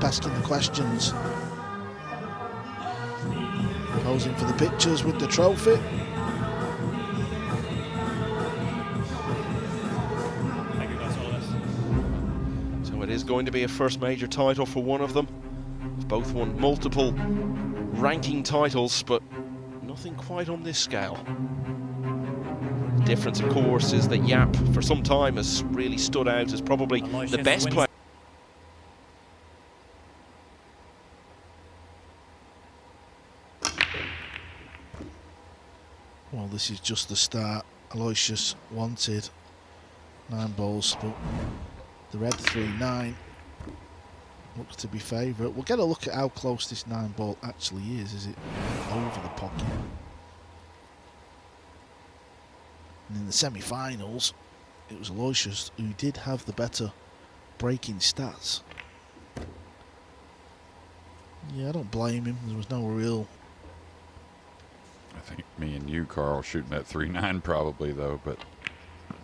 asking the questions. Posing for the pictures with the trophy. So it is going to be a first major title for one of them. Both won multiple ranking titles, but nothing quite on this scale. The difference, of course, is that Yap, for some time, has really stood out as probably Aloysius the best player. Well, this is just the start. Aloysius wanted 9 balls, but the red 3-9 looks to be favourite. We'll get a look at how close this 9 ball actually is. Is it over the pocket? And in the semi-finals, it was Aloysius who did have the better breaking stats. Yeah, I don't blame him. There was no real... I think me and you, Carl, shooting that 3-9 probably, though, but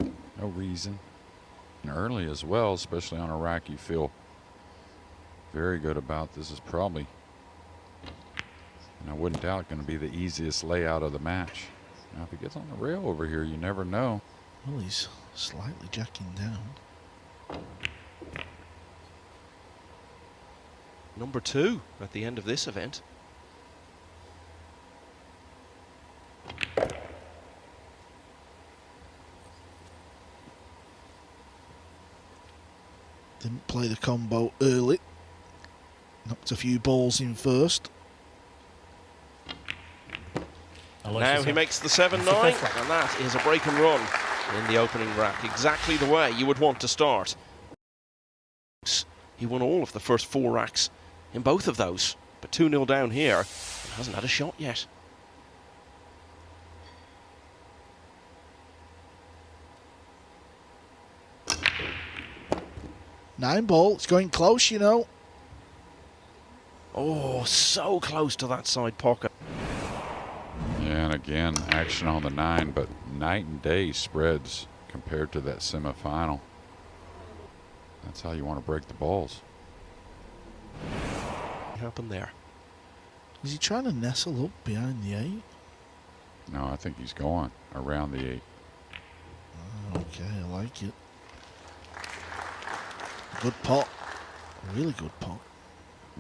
no reason. And early as well, especially on a rack, you feel very good about. This is probably, and I wouldn't doubt, going to be the easiest layout of the match. Now, if he gets on the rail over here, you never know. Well, he's slightly jacking down. Number 2 at the end of this event. Didn't play the combo early. Knocked a few balls in first. Now he makes the 7-9, and that is a break and run in the opening rack. Exactly the way you would want to start. He won all of the first 4 racks in both of those, but 2-0 down here and hasn't had a shot yet. Nine ball, it's going close, you know. Oh, so close to that side pocket. Yeah, and again, action on the 9, but night and day spreads compared to that semifinal. That's how you want to break the balls. What happened there? Is he trying to nestle up behind the 8? No, I think he's going around the 8. Okay, I like it. Good pot. Really good pot.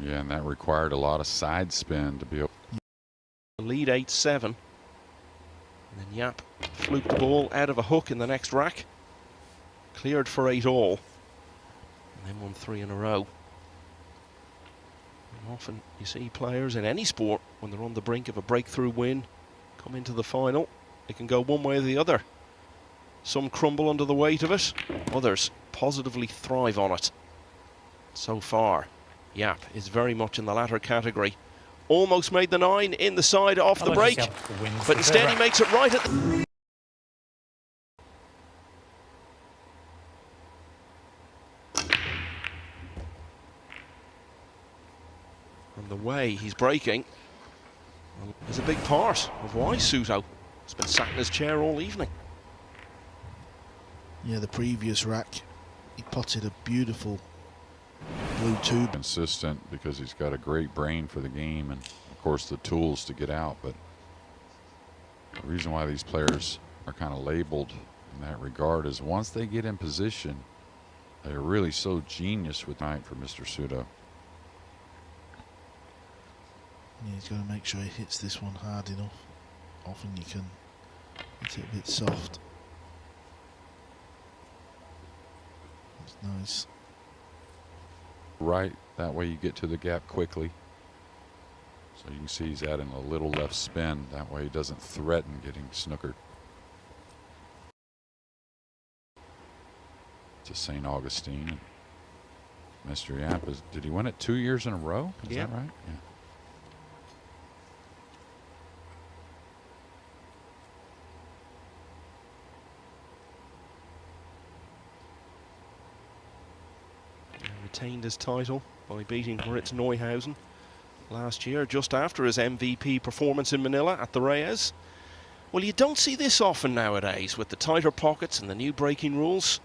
Yeah, and that required a lot of side spin to be able. Lead 8-7. And then Yap fluked the ball out of a hook in the next rack. Cleared for 8-all. And then won 3 in a row. And often you see players in any sport, when they're on the brink of a breakthrough win, come into the final. It can go one way or the other. Some crumble under the weight of it. Others positively thrive on it. So far, Yap is very much in the latter category. Almost made the 9 in the side off the break, but instead he makes it right at the... And the way he's breaking is a big part of why Souto has been sat in his chair all evening. Yeah, the previous rack, he potted a beautiful blue tube. Consistent because he's got a great brain for the game and, of course, the tools to get out. But the reason why these players are kind of labeled in that regard is once they get in position, they're really so genius with night for Mr. Souto. Yeah, he's got to make sure he hits this one hard enough. Often you can hit it a bit soft. That's nice. Right, that way you get to the gap quickly. So you can see he's adding a little left spin. That way he doesn't threaten getting snookered. To St. Augustine. Mr. Yap, did he win it 2 years in a row? Is that right? Yeah. Retained his title by beating Moritz Neuhausen last year, just after his MVP performance in Manila at the Reyes. Well, you don't see this often nowadays with the tighter pockets and the new breaking rules.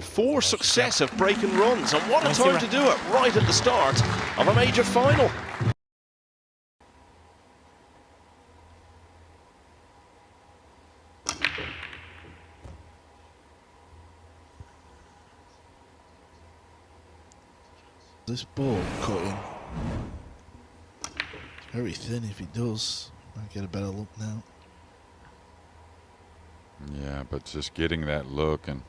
4 successive break-and runs, and what a time to do it right at the start of a major final. This ball cutting, it's very thin. If it does, might get a better look now. Yeah, but just getting that look, and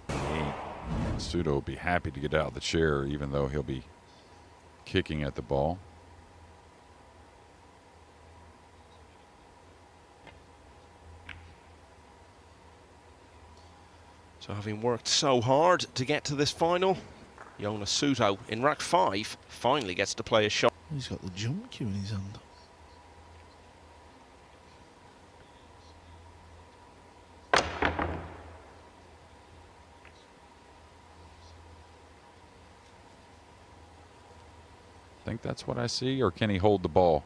Souto will be happy to get out of the chair, even though he'll be kicking at the ball. So having worked so hard to get to this final, Jonas Souto in rack 5 finally gets to play a shot. He's got the jump cue in his hand. Think that's what I see, or can he hold the ball?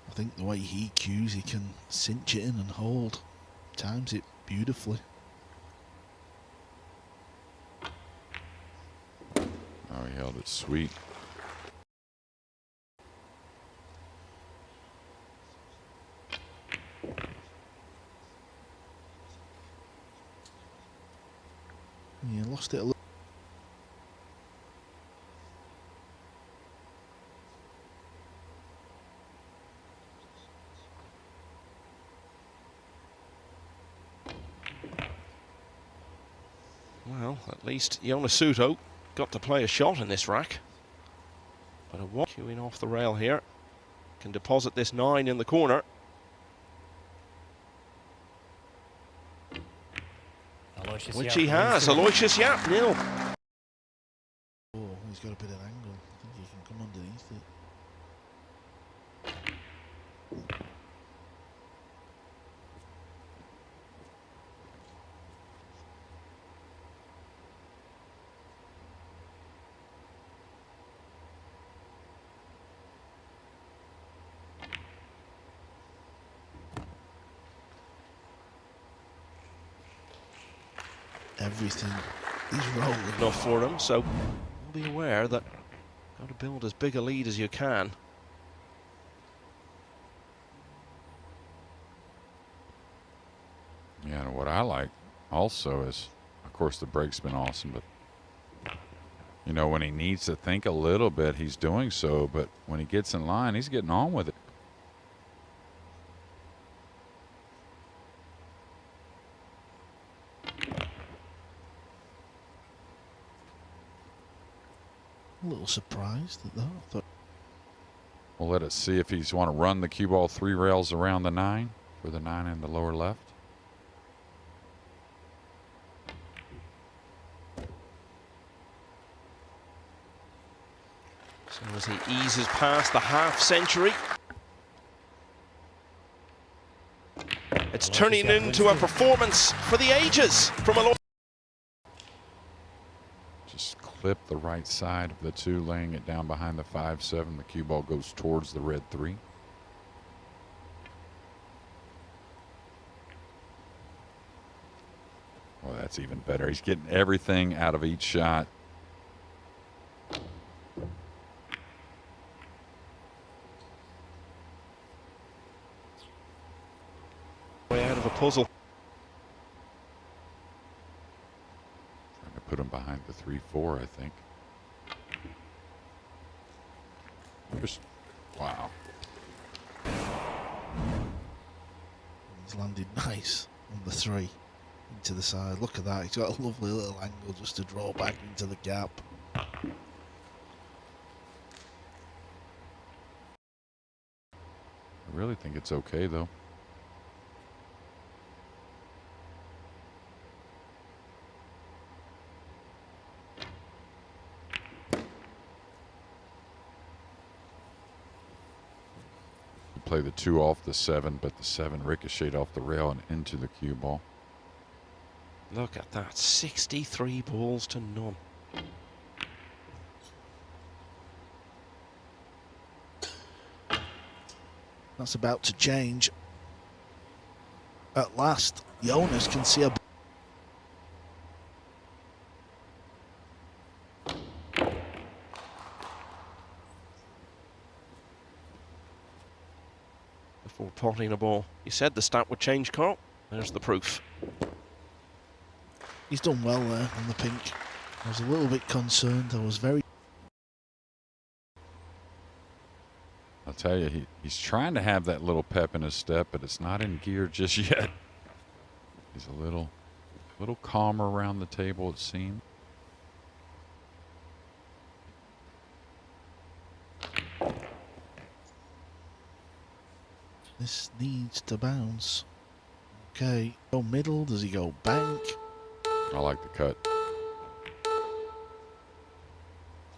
I think the way he cues, he can cinch it in and hold. Times it beautifully. Oh, he held it sweet. Yeah, lost it a little. Well, at least Jonas Souto got to play a shot in this rack. But a one queuing off the rail here. Can deposit this 9 in the corner. Which he has. Aloysius, yeah, nil. Oh, he's got a bit of angle. I think he can come underneath it. Everything is rolling. Enough for him, so be aware that got to build as big a lead as you can. Yeah, and what I like also is, of course, the break's been awesome, but you know, when he needs to think a little bit, he's doing so, but when he gets in line, he's getting on with it. A little surprised at that. But We'll let it see if he's want to run the cue ball 3 rails around the 9 for the 9 in the lower left. So as he eases past the half century, it's turning into a performance for the ages from Aloysius. Just clip the right side of the 2, laying it down behind the 5-7. The cue ball goes towards the red 3. Well, that's even better. He's getting everything out of each shot. Way out of a puzzle. Trying to put him behind the 3-4, I think. Just, wow. he's landed nice on the 3 into the side. Look at that. He's got a lovely little angle just to draw back into the gap. I really think it's okay, though. Play the 2 off the 7, but the 7 ricocheted off the rail and into the cue ball. Look at that, 63 balls to none. That's about to change. At last, Jonas can see a before potting a ball. You said the stat would change, Carl. There's the proof. He's done well there on the pink. I was a little bit concerned. I was very... I'll tell you, he's trying to have that little pep in his step, but it's not in gear just yet. He's a little calmer around the table, it seems. This needs to bounce. Okay, go middle. Does he go bank? I like the cut.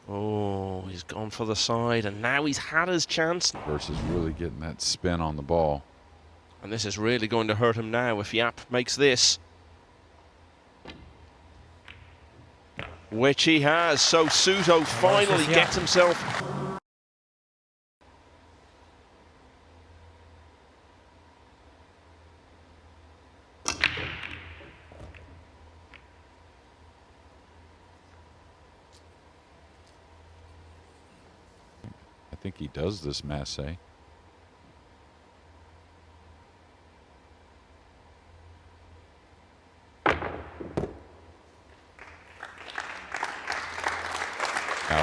Oh, he's gone for the side, and now he's had his chance. Versus really getting that spin on the ball. And this is really going to hurt him now if Yap makes this. Which he has, so Souto finally gets himself... I think he does this masse. Now,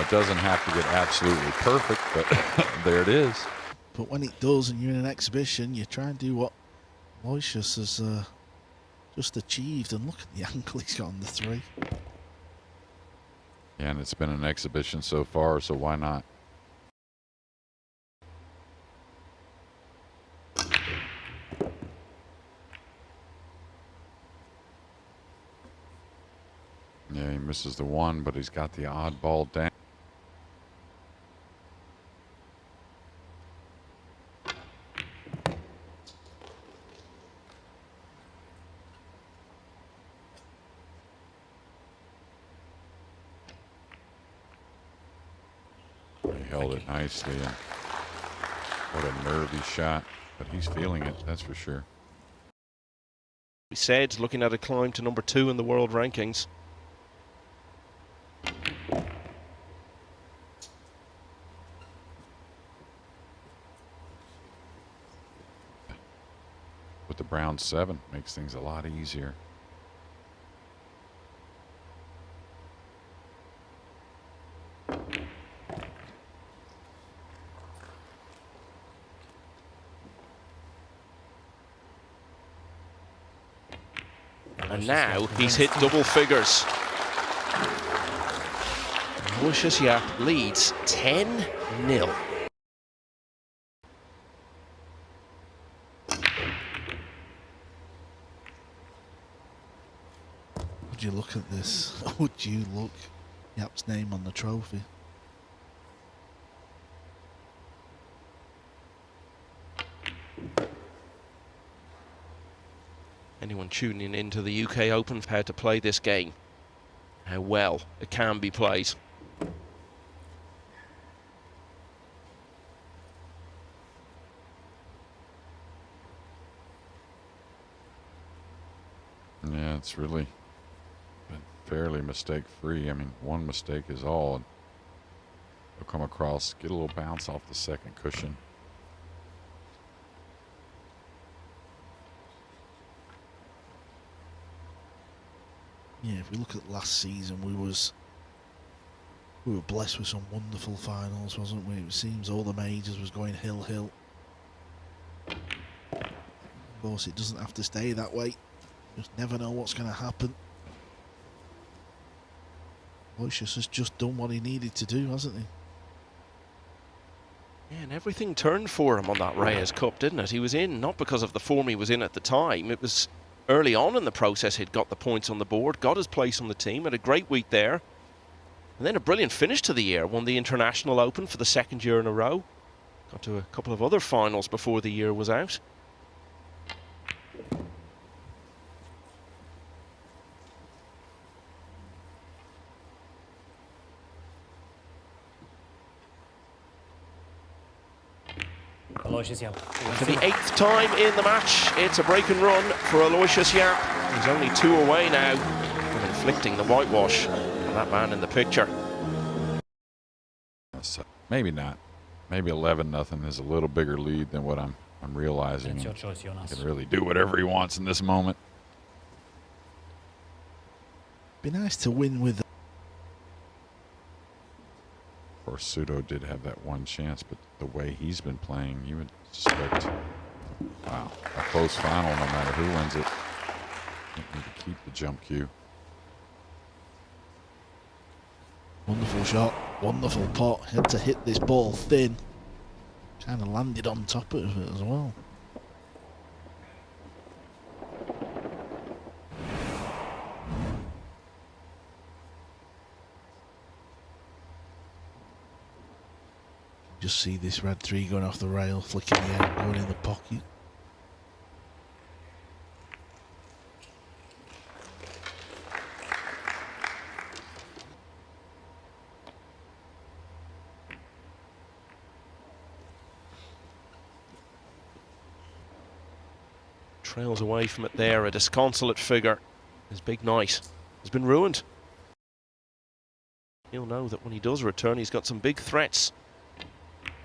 it doesn't have to get absolutely perfect, but there it is. But when it does and you're in an exhibition, you try and do what Aloysius has just achieved. And look at the angle he's got on the 3. Yeah, and it's been an exhibition so far, so why not? Yeah, he misses the 1, but he's got the odd ball down. He held it nicely, and what a nervy shot, but he's feeling it, that's for sure. We said, looking at a climb to number 2 in the world rankings. With the brown 7, makes things a lot easier. And now he's hit double figures. Aloysius Yap leads 10-0. Would you look at this? Would you look? Yap's name on the trophy. Anyone tuning into the UK Open for how to play this game, how well it can be played. Yeah, it's really been fairly mistake-free. I mean, one mistake is all. He'll come across, get a little bounce off the second cushion. Yeah, if we look at last season, we were blessed with some wonderful finals, wasn't we? It seems all the majors was going hill. Of course, it doesn't have to stay that way. Just never know what's going to happen. Aloysius has just done what he needed to do, hasn't he? Yeah, and everything turned for him on that Reyes Cup, didn't it? He was in, not because of the form he was in at the time. It was early on in the process he'd got the points on the board, got his place on the team, had a great week there. And then a brilliant finish to the year, won the International Open for the 2nd year in a row. Got to a couple of other finals before the year was out. Aloysius Yap. For the 8th time in the match, it's a break and run for Aloysius Yap. He's only 2 away now from inflicting the whitewash on that man in the picture. Maybe not. Maybe 11-0 is a little bigger lead than what I'm I'm realizing It's your he choice, Jonas. can really do whatever he wants in this moment. Be nice to win with. Of course, Souto did have that one chance, but the way he's been playing, you would suspect, wow, a close final no matter who wins it. Need to keep the jump cue. Wonderful shot, wonderful pot. Had to hit this ball thin. Kind of landed on top of it as well. Just see this red 3 going off the rail, flicking the out, going in the pocket. Trails away from it there, a disconsolate figure. His big night has been ruined. He'll know that when he does return, he's got some big threats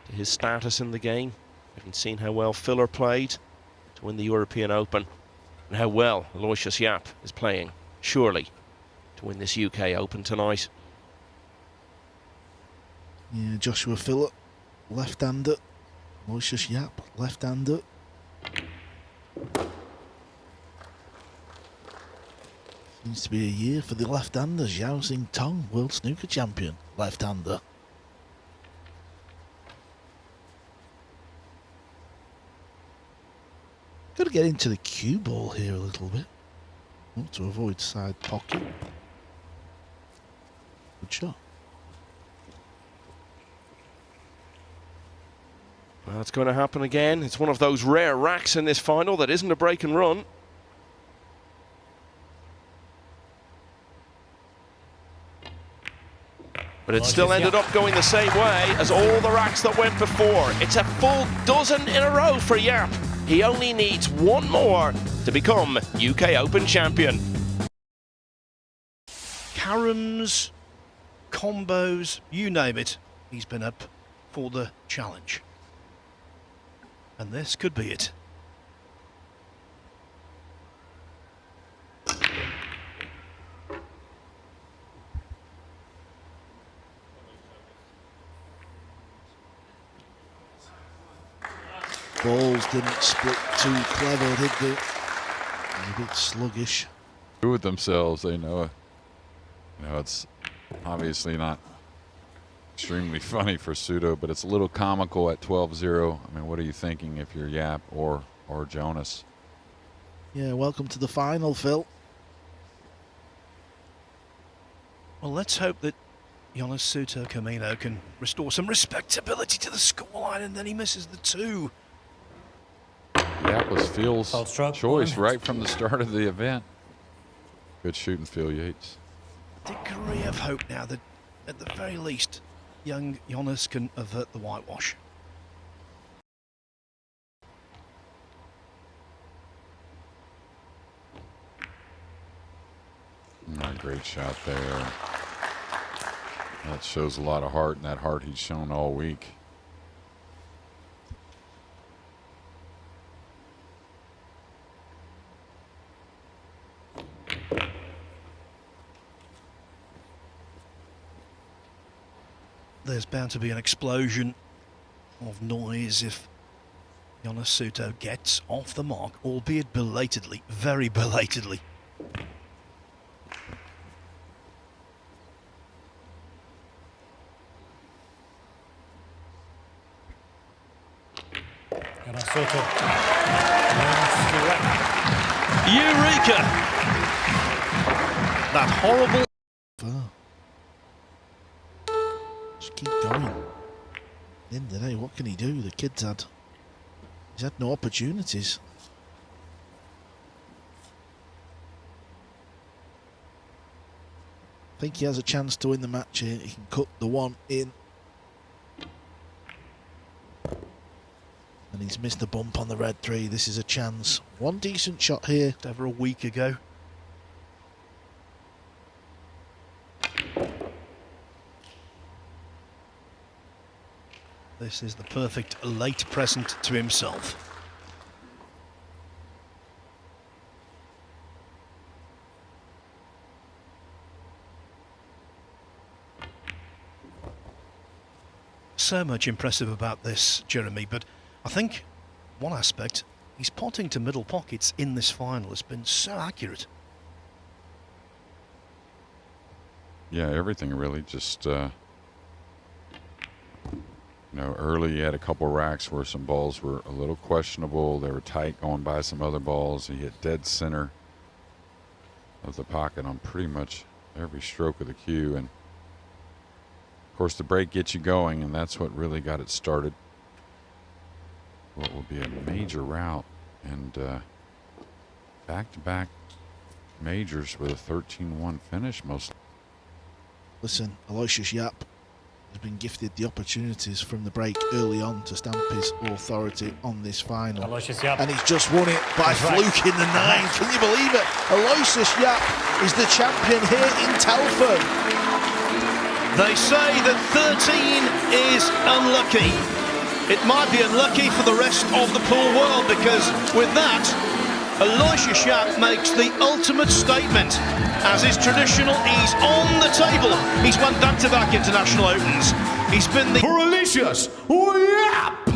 to his status in the game. Having seen how well Filler played to win the European Open, and how well Aloysius is playing, surely, to win this UK Open tonight. Yeah, Joshua Filler, left-hander. Aloysius left-hander. Seems to be a year for the left-handers. Yao Xing Tong, world snooker champion, left-hander. Got to get into the cue ball here a little bit. Want to avoid side pocket. Good shot. Well, it's going to happen again. It's one of those rare racks in this final that isn't a break and run. But it still ended up going the same way as all the racks that went before. It's a full dozen in a row for Yap. He only needs one more to become UK Open champion. Caroms, combos, you name it, he's been up for the challenge. And this could be it. Balls didn't split too clever, did they? A bit sluggish. Do with themselves, they know it. You know, it's obviously not extremely funny for Souto, but it's a little comical at 12-0. I mean, what are you thinking if you're Yap or Jonas? Yeah, welcome to the final, Phil. Well, let's hope that Jonas Souto Camino can restore some respectability to the scoreline, and then he misses the 2. Yap was Phil's Foul stroke, choice one. right from the start of the event. Good shooting, Phil Yates. Degree of hope now that, at the very least, young Jonas can avert the whitewash. Great shot there. That shows a lot of heart, and that heart he's shown all week. There's bound to be an explosion of noise if Jonas Souto gets off the mark, albeit belatedly, very belatedly. Jonas Souto. Eureka! That horrible... Just keep going. At the end of the day, what can he do? The kid's he's had no opportunities. I think he has a chance to win the match here. He can cut the one in. And he's missed the bump on the red 3. This is a chance. One decent shot here. Over a week ago. This is the perfect late present to himself. so much impressive about this, Jeremy, but I think one aspect, his potting to middle pockets in this final has been so accurate. Yeah, everything really. Just, you know, early he had a couple racks where some balls were a little questionable. They were tight going by some other balls. He hit dead center of the pocket on pretty much every stroke of the cue. And, of course, the break gets you going, and that's what really got it started. What will be a major rout, and back-to-back majors with a 13-1 finish most. Listen, Aloysius Yap has been gifted the opportunities from the break early on to stamp his authority on this final. Aloysius Yap. And he's just won it by That's right. fluke in the 9. Can you believe it? Aloysius Yap is the champion here in Telford. They say that 13 is unlucky. It might be unlucky for the rest of the pool world, because with that, Aloysius Yap makes the ultimate statement. As is traditional, he's on the table. He's won back-to-back international opens. He's been the... For Aloysius Yap!